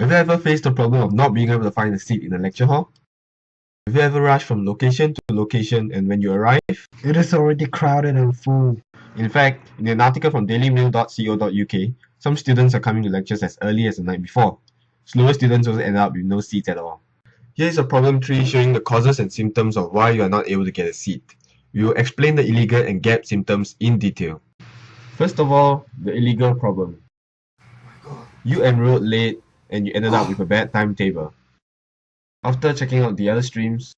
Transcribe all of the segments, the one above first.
Have you ever faced the problem of not being able to find a seat in a lecture hall? Have you ever rushed from location to location and when you arrive, it is already crowded and full? In fact, in an article from dailymail.co.uk, some students are coming to lectures as early as the night before. Slower students also end up with no seats at all. Here is a problem tree showing the causes and symptoms of why you are not able to get a seat. We will explain the illegal and gap symptoms in detail. First of all, the illegal problem. You enrolled late and you ended up with a bad timetable. After checking out the other streams,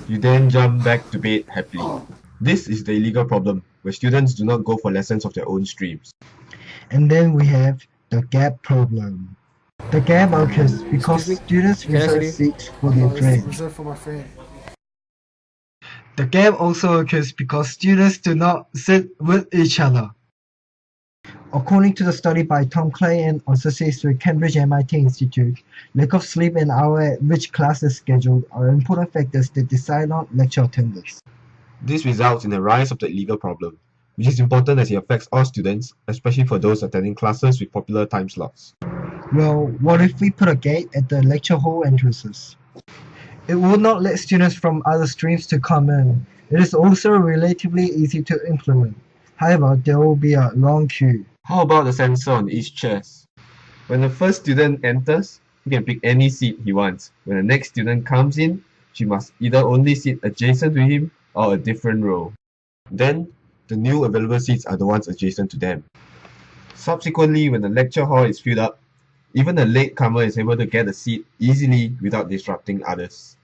you then jump back to bed happily. This is the illegal problem, where students do not go for lessons of their own streams. And then we have the gap problem. The gap occurs because students reserve seats for their friends. Reserved for my friend. The gap also occurs because students do not sit with each other. According to the study by Tom Clay and associates with Cambridge MIT Institute, lack of sleep and hour at which class is scheduled are important factors that decide on lecture attendance. This results in the rise of the illegal problem, which is important as it affects all students, especially for those attending classes with popular time slots. Well, what if we put a gate at the lecture hall entrances? It will not let students from other streams to come in. It is also relatively easy to implement. However, there will be a long queue. How about the sensor on each chair? When the first student enters, he can pick any seat he wants. When the next student comes in, she must either only sit adjacent to him or a different row. Then, the new available seats are the ones adjacent to them. Subsequently, when the lecture hall is filled up, even a latecomer is able to get a seat easily without disrupting others.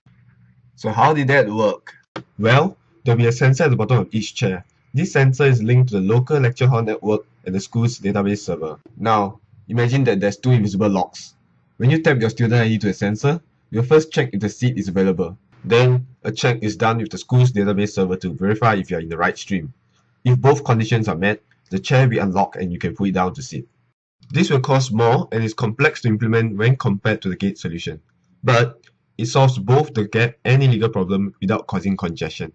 So how did that work? Well, there will be a sensor at the bottom of each chair. This sensor is linked to the local lecture hall network and the school's database server. Now, imagine that there's two invisible locks. When you tap your student ID to the sensor, you'll first check if the seat is available. Then, a check is done with the school's database server to verify if you are in the right stream. If both conditions are met, the chair will be unlocked and you can put it down to sit. This will cost more and is complex to implement when compared to the gate solution, but it solves both the gap and illegal problem without causing congestion.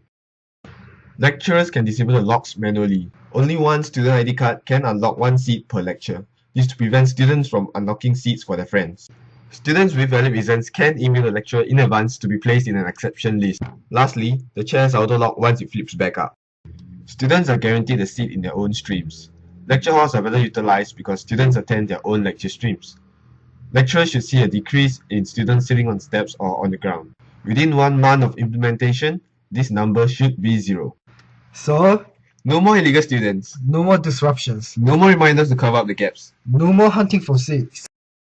Lecturers can disable the locks manually. Only one student ID card can unlock one seat per lecture. This to prevent students from unlocking seats for their friends. Students with valid reasons can email the lecturer in advance to be placed in an exception list. Lastly, the chairs are auto-locked once it flips back up. Students are guaranteed a seat in their own streams. Lecture halls are better utilized because students attend their own lecture streams. Lecturers should see a decrease in students sitting on steps or on the ground. Within 1 month of implementation, this number should be 0. So, No more illegal students. no more disruptions. No more reminders to cover up the gaps. No more hunting for seats.